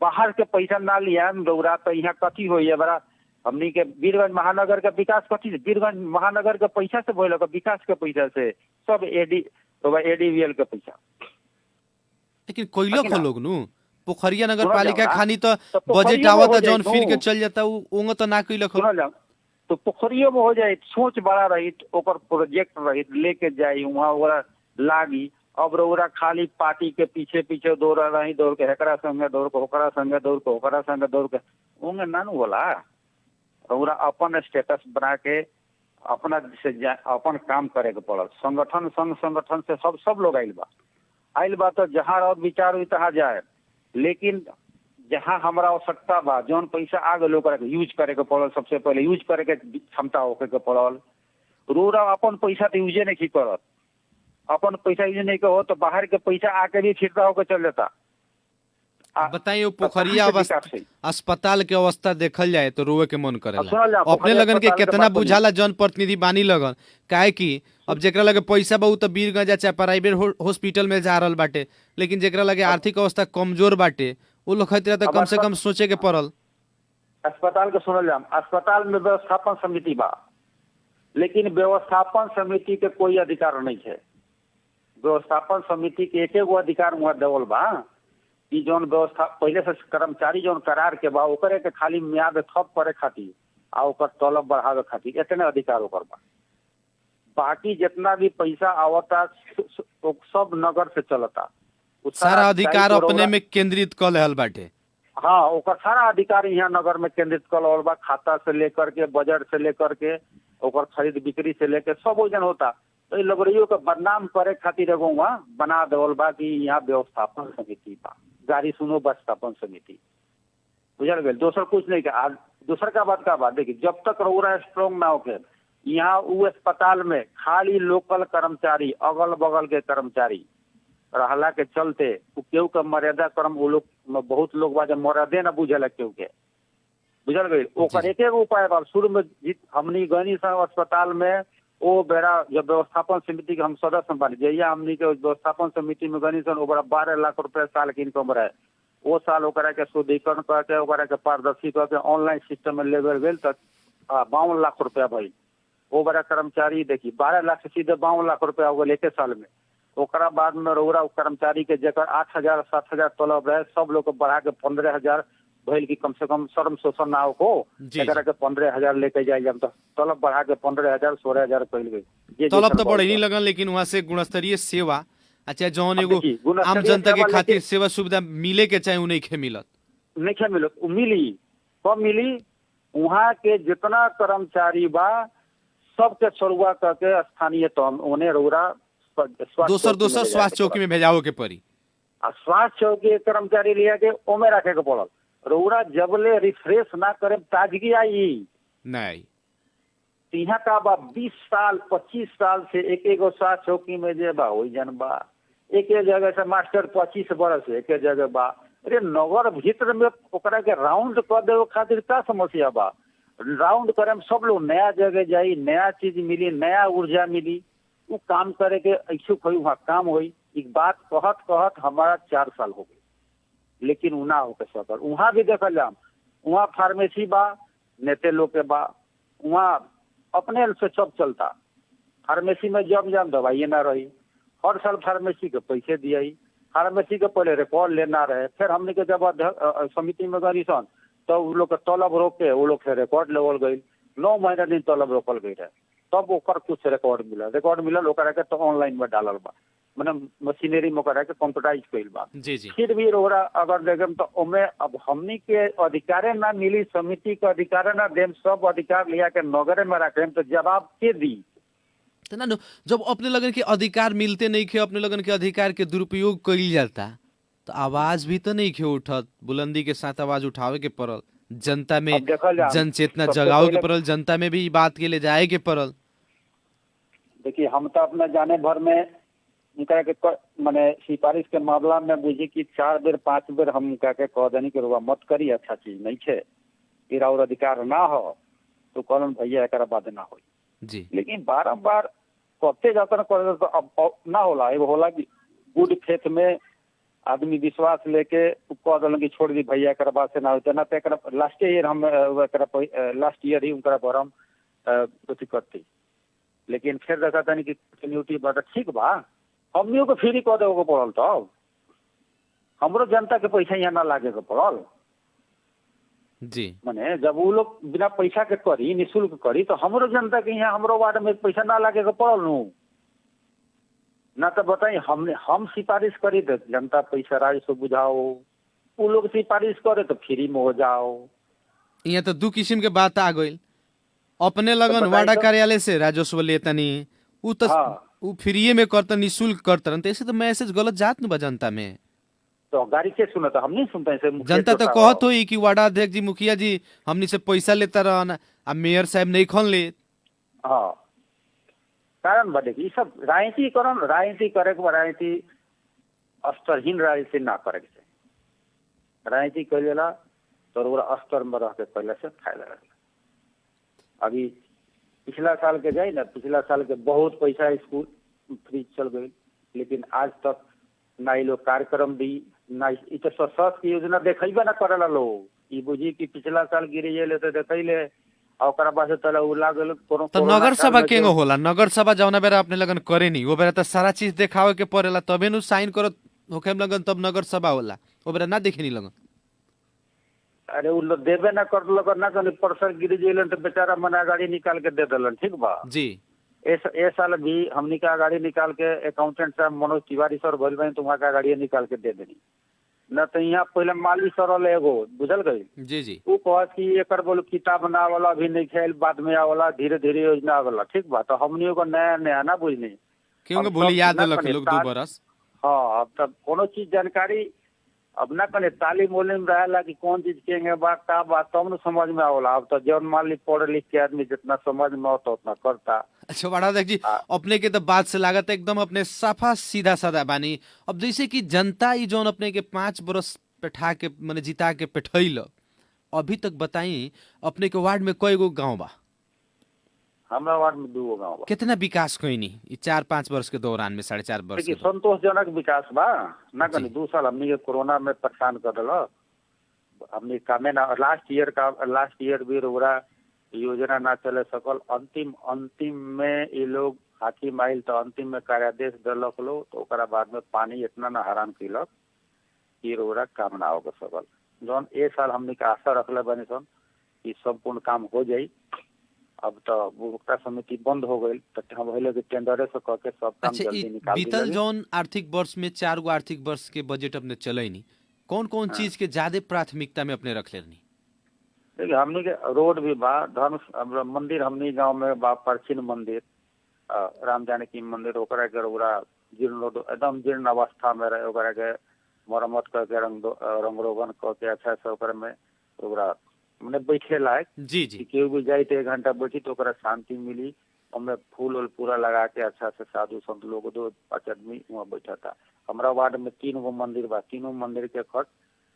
बाहर के पैसा ना लिया रउरा तो यहाँ कथी हो बड़ा हमनी के वीरगंज महानगर का विकास कथी से, वीरगंज महानगर के पैसा से बोल विकास के पैसा से, सब एडीवीएल के पैसा। लेकिन कोई लोग लोग नु पोखरिया नगर पालिका खानी तो पोखरिया बजट में आवत हो जौन जाई फिर के नु। चल जाता उंग तो ना कोई लोग। तो पोखरियो में हो जाए, सोच बड़ा रही, ओकर प्रोजेक्ट रही, लेके जाई वहाँ ओकरा लागी। अब रउरा खाली पार्टी के पीछे पीछे दौड़ रही, दौड़ के हेकरा संगे दौड़ के ओकरा संगे दौड़ के ओकरा संगे दौड़ के उंगे ना नु होला। रउरा अपन स्टेटस बना के अपना से अपन काम करे के पड़ल। संगठन संगठन से सब लोग आइल बा तो जहाँ और विचार हुई तहाँ जाए, लेकिन जहाँ हमारा आवश्यकता बा जौन पैसा आ गए ओकरा के यूज करे के पड़ल। सबसे पहले यूज करे के क्षमता होके के पड़ल। रोरा अपन पैसा तो यूजे नहीं करत, अपन पैसा यूज नहीं हो तो बाहर के पैसा आके भी फिरता होकर चल जाता। बताइए पोखरिया अस्पताल के अवस्था देखल जाए तो रोए के मन करेला। अपने लगन के कितना बुझाला जन प्रतिनिधि बानी लगन, काहे कि अब जेकरा लगे पैसा बा तो वीरगंज चाहे प्राइवेट हॉस्पिटल में जा रहल बाटे, लेकिन जेकरा लगे आर्थिक अवस्था कमजोर बाटे वो लोग खतरा तो कम से कम सोचे के पड़ल। अस्पताल के सुनल जाम, अस्पताल में व्यवस्थापन समिति बा, लेकिन व्यवस्थापन समिति के कोई अधिकार नहीं है। व्यवस्थापन समिति के एक एगो अधिकार वहाँ देवल बा कि जौन व्यवस्था पहले से कर्मचारी जौन करार के बा ओकरे के खाली म्याद ठप करे खातिर आ ओकर तलब बढ़ावे खातिर इतने अधिकार ओकर बा। बाकी जितना भी पैसा आवता सब नगर से चलता, सारा अधिकार अपने में केंद्रित कर रहल बाटे। हाँ, ओकर सारा अधिकार यहाँ नगर में केंद्रित कर रहल बा। खाता से लेकर के, बजट से लेकर के, ओकर खरीद बिक्री से लेकर सब ओजन होता। तो लगड़ियों के बदनाम करे खातिर एगो वहाँ बना देवल बा कि यहाँ व्यवस्थापन समिति बा, गाड़ी सुनो व्यवस्थापन समिति, बुझल गए। दोसर कुछ नहीं का। दूसर का बात देखिए, जब तक रउरा स्ट्रांग ना होके यहाँ उ अस्पताल में खाली लोकल कर्मचारी, अगल बगल के कर्मचारी रहला के चलते केहू का मर्यादा कर्म वो लोग बहुत लोग बा मर्यादे न बुझेला केहू के, बुझल गई। ओकर एक उपाय बा। शुरू में हमनी गनी अस्पताल में वो बेरा जब व्यवस्थापन समिति के हम सदस्य बन जइया, हमनी के व्यवस्थापन समिति में गनी सन 12 लाख रुपया साल के इनकम रहे। वो साल ओकरा के शुद्धिकरण करके ओकरा के पारदर्शी करके ऑनलाइन सिस्टम में लेवल गेल तक 52 लाख रुपया भाई। वो बड़ा कर्मचारी देखी 12 लाख से सीधे 52 लाख रुपया हो गए एक साल में। ओकरा बाद में रउरा कर्मचारी के जगह 8,000 7,000 तलब रहे सब लोग को बढ़ा के 15,000 भइल की कम से कम शर्म शोषण ना हो जी, एकरा के 15,000 लेके जाए जब तो तलब बढ़ा के 15,000 16,000 कइल गई। तलब तो बढ़े नहीं लगन, लेकिन वहाँ से गुणस्तरीय सेवा अच्छा जौन एगो देखिए, गुणस्तरीय आम जनता के सेवा खातिर लेके- सेवा सुविधा मिले के चाहे उ नहीं मिलत। नहीं मिलत, मिली कब मिली? वहाँ के जितना कर्मचारी बा सबके सरुआ करके स्थानीय तो उन्हें रउरा दोसर स्वास्थ्य चौकी में भेजाओ के पड़ी। आ स्वास्थ्य चौकी के कर्मचारी लिया के ओमे रखे के पड़ल। रउरा जबले रिफ्रेश ना करे ताजगी आई नहीं यहाँ का बा 20 साल 25 साल से एक एगो स्वास्थ्य चौकी में जे बा वही जन बा एक जगह से मास्टर 25 बरस एक जगह बा। अरे नगर भीतर में ओकरा के राउंड कर दे खातिर का समस्या बा? राउंड करे में सब लोग नया जगह जाई, नया चीज मिली, नया ऊर्जा मिली, वो काम करे के इच्छुक हुई, वहाँ काम हुई। एक बात कहत कहत हमारा 4 साल हो गए, लेकिन उ ना होके सकर। वहाँ भी देखल जाम, वहाँ फार्मेसी बा नेते लोग के बा, वहाँ अपने से सब चलता। फार्मेसी में जब जाम दवाई ना रही, हर साल फार्मेसी के पैसे दिए, फार्मेसी के पहले रिकॉर्ड लेना रहे, फिर हमने के जब समिति में गई सन तो वो लोग के तलब रोक के वो लोग से रिकॉर्ड लेवल गई। 9 महीना दिन तलब रोकल गई रहे, तब ओकर कुछ रिकॉर्ड मिलल ओकरा के तो ऑनलाइन में डालल बा, मैंने मशीनरी में ओकरा के कंप्यूटराइज कइल बा। जी जी फिर भी रोरा अगर देखेम तो ओमे अब हमनी के अधिकारे ना मिली, समिति के अधिकार ना देम, सब अधिकार लिया के नगरे में रखेम तो जवाब के दी? तो ना जब अपने लगन के अधिकार मिलते नहीं खे, अपने लगन के अधिकार के दुरुपयोग कइल जाता तो आवाज भी तो नहीं खे उठत। बुलंदी के साथ आवाज उठावे के पड़ल, जनता में अब देखल जाए, जन चेतना सबसे जगावे के पहले- पड़ल, जनता में भी बात के ले जाए के पड़ल। देखिए हम तो अपना जाने भर में उनका के माने सिफारिश के मामला में बुझी कि 4 बेर 5 बेर हम उनका के कह देनी कि रुआ मत करी, अच्छा चीज नहीं है, फिर और अधिकार ना हो तो कहलन भैया एक बात ना हो। जी लेकिन बारम्बार करते जाता ना कर तो अब ना होला। एगो होला कि गुड फेथ में आदमी विश्वास लेके कह दिलन कि छोड़ दी भैया एक बात से ना होते ना तो लास्ट ईयर हम लास्ट ईयर ही उनका पर हम अथी करती। लेकिन फिर देखा था कि कंटिन्यूटी बात ठीक बा, हमनियों को फ्री कह देवे पड़ल, तो हमरो जनता के पैसा यहाँ ना लागे के पड़ल। जी माने जब वो लोग बिना पैसा के करी, निःशुल्क करी, तो हमरो जनता के यहाँ हमरो वार्ड में पैसा ना लागे के पड़ल नु ना। तो बताई हम सिफारिश करी तो जनता पैसा राजस्व बुझाओ, वो लोग सिफारिश करे तो फ्री में हो जाओ। यहाँ तो 2 किस्म के बात आ गई। अपने लगन बताई वार्डा तो- कार्यालय से राजस्व लेतनी, उ तो हाँ। उ फ्रीए में करतन, निःशुल्क करतन, तो ऐसे तो मैसेज गलत जात न बा जनता में। तो गाड़ी के सुना तो हम नहीं सुनते हैं जनता तो कहत होई कि वार्डा अध्यक्ष जी मुखिया जी हमनी से पैसा लेता रहन, आ मेयर साहब नहीं खन ले। हाँ कारण बा देखिए सब राजनीति करन, राजनीति करे के बा, राजनीति स्तरहीन राजनीति ना करे के चाही। राजनीति करेला तो ओकरा स्तर में रह के पहले से फायदा रहेला। अभी पिछला साल के जाए ना, पिछला साल के बहुत पैसा स्कूल फ्री चल गई, लेकिन आज तक ना ये लोग कार्यक्रम दी ना इ तो स्वास्थ्य की योजना देखेबे ना करेला लोग। ई बुझी कि पिछला साल गिरे ले तो देखैले और ओकरा बाद से तला उ लागल तो नगर सभा केंगो होला? नगर सभा जौना बेरा अपने लगन करे नहीं, वो बेरा तो सारा चीज देखावे के पड़ेला, तबे नु साइन करत होखे लगन, तब नगर सभा होला। वो बेरा ना देखे नहीं लगन। अरे उ लोग देवे ना कर लग ना कने परसर गिर जेलन तो बेचारा मना गाड़ी निकाल के दे देलन, ठीक बा। जी ए साल भी हमनी का गाड़ी निकाल के अकाउंटेंट साहब मनोज तिवारी सर भइल बन तो वहाँ का गाड़ी निकाल के दे देनी न। तो यहाँ पहले माली सर एगो बुझल गई, जी जी वो कहत कि एकर बोल किताब ना वाला अभी नहीं खेल, बाद में आवला, धीरे धीरे योजना आवला, ठीक बा। तो हमनियों को नया नया ना बुझनी, क्योंकि अब भूली सब याद ना लख कने लोग 2 बरस। हाँ अब तब कोनो चीज जानकारी अब ना कने तालीम उलीम रहेला कि कौन चीज केंगे बा का बा, तब न समझ में आवला। अब तो जौन मान ली पढ़ लिख के आदमी जितना समझ में आता उतना करता। अच्छा वाड़ा देख जी, अपने के तो बात से लागत एकदम अपने साफा सीधा साधा बानी। अब जैसे कि जनता ई जौन अपने के 5 बरस बैठा के माने जिता के बैठैल, अभी तक बताई अपने के वार्ड में कई गो गांव बा? हमरा वार्ड में 2 गाँव बा। कितना विकास कईनी ई 4-5 वर्ष के दौरान में, 4.5 वर्ष देखिए के दौरान? संतोषजनक विकास बा ना कनी। जी। 2 साल हमनी के कोरोना में परेशान कर दिल, हमनी कामे ना। लास्ट ईयर भी रोरा योजना ना चले सकल। अंतिम में ये लोग हाकिम आइल तो अंतिम में कार्यादेश दिलक लोग, तो ओकरा बाद में पानी इतना ना हैरान कैलक कि रोरा काम ना हो सकल। जौन ए साल हमने के आशा रखले बनी सन कि संपूर्ण काम हो जाई। अब तो उपभोक्ता समिति बंद हो गई, तो हम पहले के टेंडरे से कह के सब काम अच्छा, जल्दी निकाल बीतल दिया। जौन आर्थिक वर्ष में 4 गो आर्थिक वर्ष के बजट अपने चले नहीं, कौन कौन चीज के ज्यादा प्राथमिकता में अपने रख ले नहीं? देखिए हमने के रोड भी बा, धर्म मंदिर हमनी गांव में बा, प्राचीन मंदिर राम जानकी मंदिर, ओकरा के ओकरा एकदम जीर्ण अवस्था में रहे, ओकरा के मरम्मत करके रंगरोगन करके अच्छा से ओकरा में ओकरा मने बैठे लायक जी जी, केहू भी जाए तो 1 घंटा बैठी तो ओकरा शांति मिली। हमें फूल उल पूरा लगा के अच्छा से साधु संत लोग 2-5 आदमी वहाँ बैठा था। हमारा वार्ड में 3 गो मंदिर बा, तीनों मंदिर के खर्च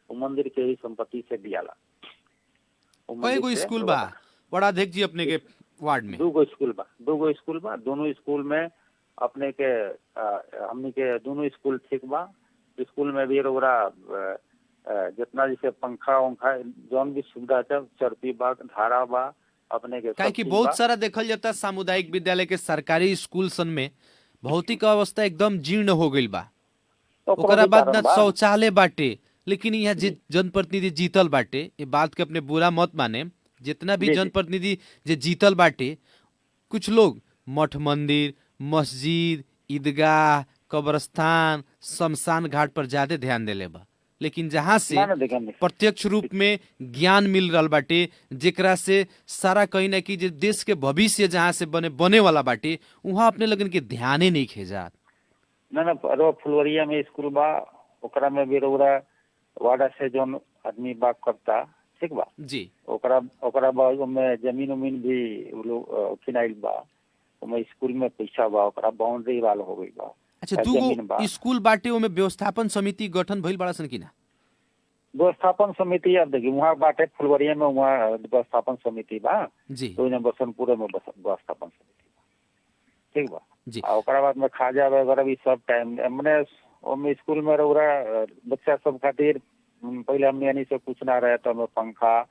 वो मंदिर के ही संपत्ति से दियाला। कई गो स्कूल बा बड़ा अध्यक्ष जी अपने के वार्ड में? 2 गो स्कूल बा, दोनों स्कूल में अपने के हमनी के दोनों स्कूल ठीक बा। स्कूल में भी ओकरा जितना जैसे पंखा उंखा जौन भी सुविधा है, चरपी बा, धारा बा, अपने के काहे कि बहुत सारा देखल जाता सामुदायिक विद्यालय के सरकारी स्कूल सन में भौतिक अवस्था एकदम जीर्ण हो गई बा। ओकरा बाद ना शौचालय बाटे, लेकिन यहाँ जनप्रतिनिधि जीतल बाटे, ये बात के अपने बुरा मत माने, जितना भी जनप्रतिनिधि जे जीतल बाटे, कुछ लोग मठ मंदिर, मस्जिद, ईदगाह, कब्रस्तान, शमशान घाट पर ज्यादा ध्यान देले बा। लेकिन जहाँ से प्रत्यक्ष रूप में ज्ञान मिल रहा बाटे, जेकरा से सारा कहीं ना कि देश के भविष्य जहाँ से बने वाला बाटे, वहाँ अपने लगन के ध्याने नहीं खेजात। ना फुलवरिया में स्कूल बा, ओकरा में भी रोरा वाड़ा से जौन आदमी बात करता ठीक बा जी, ओकरा बाद में जमीन उमीन भी लोग किनाइल बा, ओमे स्कूल में पैसा बा, ओकरा बाउंड्री वाल हो गई बा। अच्छा, 2 गो स्कूल बाटे, ओमे व्यवस्थापन समिति गठन भइल बड़ा सन कि ना? व्यवस्थापन समिति अब देखिए वहाँ बाटे फुलवरिया में, वहाँ व्यवस्थापन समिति बा जी, तो बसनपुर में व्यवस्थापन समिति बा ठीक बा जी। ओकरा बाद में खाजा वगैरह भी सब टाइम मने ओमे स्कूल में रौरा बच्चा सब खातिर पहले हमने यानी से कुछ ना रहे, तो हमें पंखा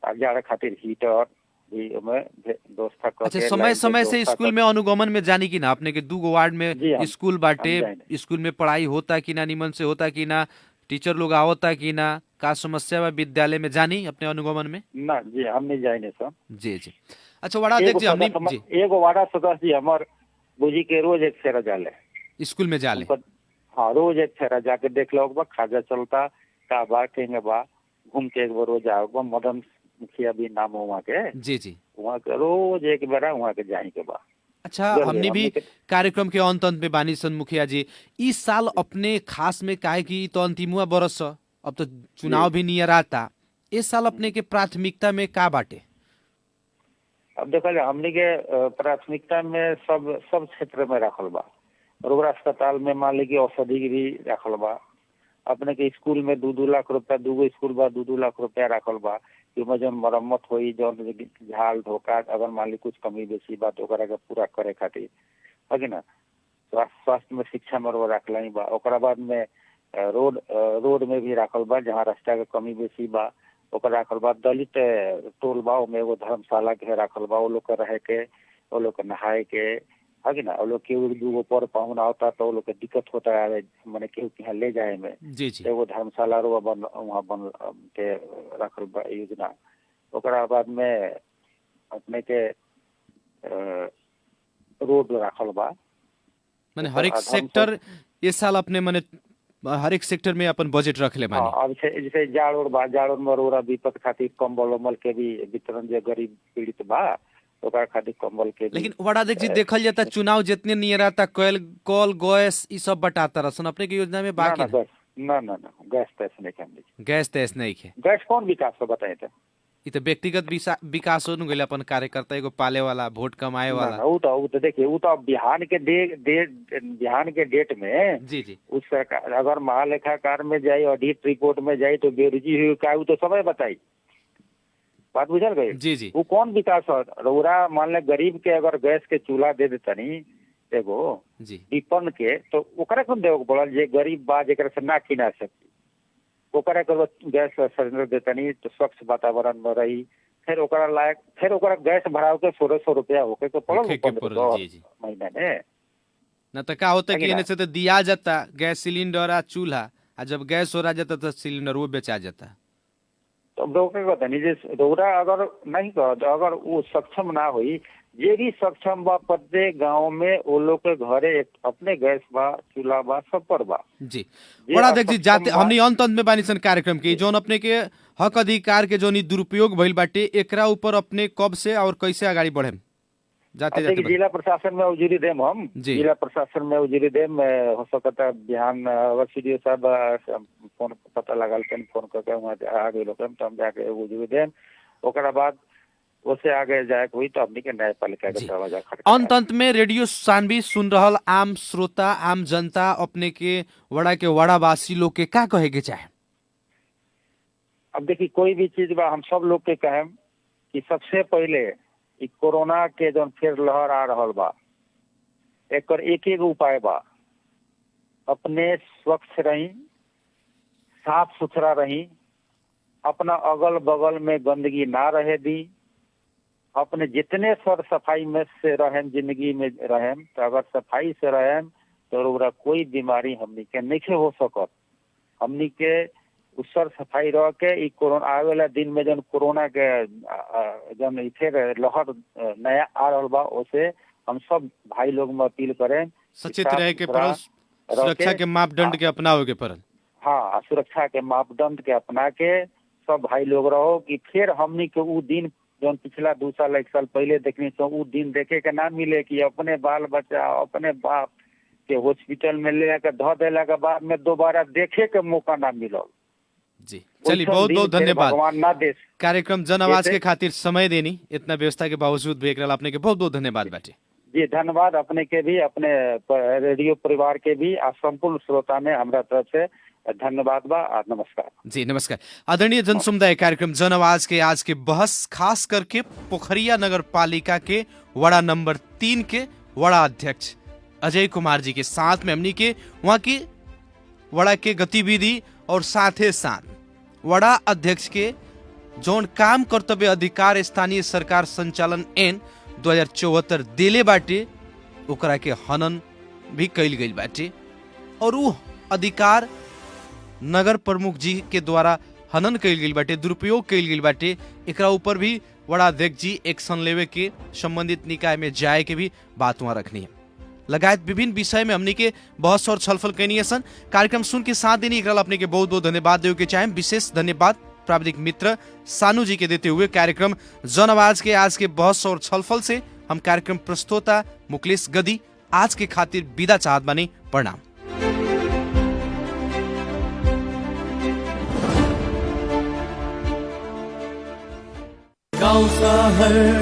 जाड़े खातिर हीटर भी हमें व्यवस्था कर। अच्छा, समय समय से स्कूल में अनुगमन में जानी कि ना अपने के 2 गो वार्ड में स्कूल बाटे, स्कूल में पढ़ाई होता कि ना, निमन से होता कि ना, टीचर लोग आवता कि ना, का समस्या बा विद्यालय में जानी अपने अनुगमन में? ना जी हम नहीं जाए सब जी जी। अच्छा, वाड़ा देख जी हमने जी एगो वाड़ा सदस्य जी हमर बुझी के रोज एक फेरा जाले स्कूल में जाले। हाँ, रोज एक फेरा जाके देख लो बा, खाजा चलता का बा कहेंगे बा, घूम के एक बार रोज आओ। मदन मुखिया भी नाम हो वहाँ के जी जी, वहाँ के रोज एक बेरा वहाँ के जाए के बा। अच्छा, हमने भी कार्यक्रम के अंत में बानी सन मुखिया जी, इस साल अपने खास में काहे कि तो अंतिमुआ बरस, अब तो चुनाव भी नियर आता, इस साल अपने के प्राथमिकता में का बाटे? अब देखा जाए हमने के प्राथमिकता में सब क्षेत्र में रखल बा। रोगरा अस्पताल में मान ली औषधि भी रखल बा, अपने के स्कूल में 2-2 लाख रुपया, 2 गो स्कूल बा 2-2 लाख रुपया रखल बा, कि जौन मरम्मत होई, जौन झाल धोखा अगर मान ली कुछ कमी बेसी बा तो ओकरा के पूरा करे खातिर है कि ना। स्वास्थ्य में, शिक्षा में रखल ही बा। ओकरा बाद में रोड में भी रखल बा, जहाँ रास्ता के कमी बेसी बा ओकरा रखल बा। दलित टोल बा, ओमे एगो धर्मशाला के रखल बा, वो लोग के रहे के, वो लोग के नहाए के है कि ना। वो लोग के 1-2 गो पर पाहुन होता तो वो लोग के दिक्कत होता है, मैंने केहू के यहाँ ले जाए में। जी जी, एगो धर्मशाला वहाँ बन के रखल बा योजना। ओकरा बाद में अपने के रोड रखल बा, माने हर एक सेक्टर इस साल अपने माने हर एक सेक्टर में अपन बजट रख ले बानी। अब जैसे जाड़ और में रोरा विपद खातिर कंबल उम्बल के भी वितरण, जो गरीब पीड़ित बा ओकरा खातिर कंबल के। लेकिन बड़ा जी देखल जाता चुनाव जितने नियर आता कल गैस ई सब बटाता रसन, अपने की योजना में बाकी ना गैस तैस नहीं है। गैस नहीं है। गैस कौन विकास हो बताए थे? ये तो व्यक्तिगत विकास हो गए, अपन कार्यकर्ता एगो पाले वाला, वोट कमाए वाला। वो तो देखिए, वो तो बिहान के डेट में जी जी, उस सरकार अगर महालेखाकार में जाए, ऑडिट रिपोर्ट में जाए तो बेरोजी हुई का वो तो समय बताई, बात बुझल गई। जी जी, वो कौन विकास हो? रौरा मान ले गरीब के अगर गैस के चूल्हा दे देतनी एगो जी विपन्न के, तो ओकरा कौन देवे पड़ल? जे गरीब बा जेकरा से ना किना सकती, ओकरा के गैस सिलेंडर देतनी तो स्वच्छ वातावरण में रही, फिर ओकरा लायक फिर ओकरा गैस भराव के 1600 रुपया होके के पड़ल होखे के पड़ल, जी, जी। महीने में। न तो का होता कि लेकिन इन्हें से तो दिया जाता गैस सिलेंडर आ चूल्हा, आ जब गैस हो रहा जाता तो सिलेंडर वो बेचा जाता। तो रोके को तनी जे रोरा अगर नहीं कर अगर वो सक्षम ना हुई, जे भी सक्षम बा प्रत्येक गांव में वो लोग के घरे एक अपने गैस बा चूल्हा बा सब पर बा। जी जे बड़ा देख जी असक्षम जाते बा- हमनी अंत में बानी सन कार्यक्रम के जोन अपने के हक अधिकार के जोन ई दुरुपयोग भइल बाटे एकरा ऊपर अपने कब से और कैसे आगाड़ी बढ़े जाते देखिए जाते जिला प्रशासन में उजूरी देम हम जी। जिला प्रशासन में उजूरी देम हो सकता बिहान अगर सीडीओ साहब फोन पता लगा फोन करके वहाँ आ गए लोग तो हम जाके उजूरी देम। ओकरा बाद उससे आगे जाए हुई तो अपनी के न्यायपालिका के जी। दरवाजा खटखटाए। अंत अंत में रेडियो सानवी सुन रहल आम श्रोता आम जनता अपने के वड़ा के वड़ावासी लोग के का कहे के चाहे? अब देखिए कोई भी चीज बा हम सब लोग के कहें कि सबसे पहले ई कोरोना के जो फिर लहर आ रहल बा एकर एक एक उपाय बा, अपने स्वच्छ रही, साफ सुथरा रही, अपना अगल बगल में गंदगी ना रहे दी, अपने जितने सर सफाई में से रहें जिंदगी में रहें तो अगर सफाई से रहें तो ओकरा कोई बीमारी हमनी के नहीं हो सकत। हमनी के उस सर सफाई रह के ई कोरोना आवे वाला दिन में जन कोरोना के जन फिर लहर नया आ रहल बा ओसे हम सब भाई लोग में अपील करें कि सचेत साफ रहे के सुथरा पड़ल, रह सुरक्षा के मापदंड के अपनावे के पड़ल। हाँ सुरक्षा के मापदंड के अपना के सब भाई लोग रहो कि फिर हमनी के उ दिन जौन पिछला 2 साल 1 साल पहले देखनी तो उ दिन देखे के ना मिले कि अपने बाल बच्चा अपने बाप के हॉस्पिटल में ले के धो देला के बाद में दोबारा देखे के मौका ना मिलल। जी चलिए ओइसन बहुत दिन बहुत फिर धन्यवाद भगवान ना देश। कार्यक्रम जन आवाज जैसे- के खातिर समय देनी इतना व्यवस्था के बावजूद भी एकरा ला अपने के बहुत बहुत धन्यवाद बाटे। जी धन्यवाद अपने के भी अपने रेडियो परिवार के भी आ संपूर्ण श्रोता में हमरा तरफ से धन्यवाद बा आ नमस्कार। जी नमस्कार आदरणीय जन समुदाय कार्यक्रम जन आवाज के आज के बहस खास करके पोखरिया नगर पालिका के वड़ा नंबर 3 के वड़ा अध्यक्ष अजय कुमार जी के साथ में हमनी के वहाँ की वड़ा के गतिविधि और साथे साथ वड़ा अध्यक्ष के जौन काम कर्तव्य अधिकार स्थानीय सरकार संचालन ऐन 2074 देले बाटे ओकरा के हनन भी कैल गई बाटे और उ अधिकार नगर प्रमुख जी के द्वारा हनन कैल गई बाटे दुरुपयोग कैल गई बाटे एकरा ऊपर भी वड़ा अध्यक्ष जी एक्शन लेवे के संबंधित निकाय में जाए के भी बात वहाँ रखनी है लगायत विभिन्न विषय में हमनी के बहस और छलफल कैनी सन। कार्यक्रम सुन के साथ देनी एकरा ला अपने के बहुत बहुत धन्यवाद देवे के चाहे। विशेष धन्यवाद प्राविधिक मित्र सानू जी के देते हुए कार्यक्रम जन आवाज के आज के बहस और छलफल से हम कार्यक्रम प्रस्तोता मुकेश गदी आज के खातिर विदा चाहत बानी। प्रणाम। गांव शहर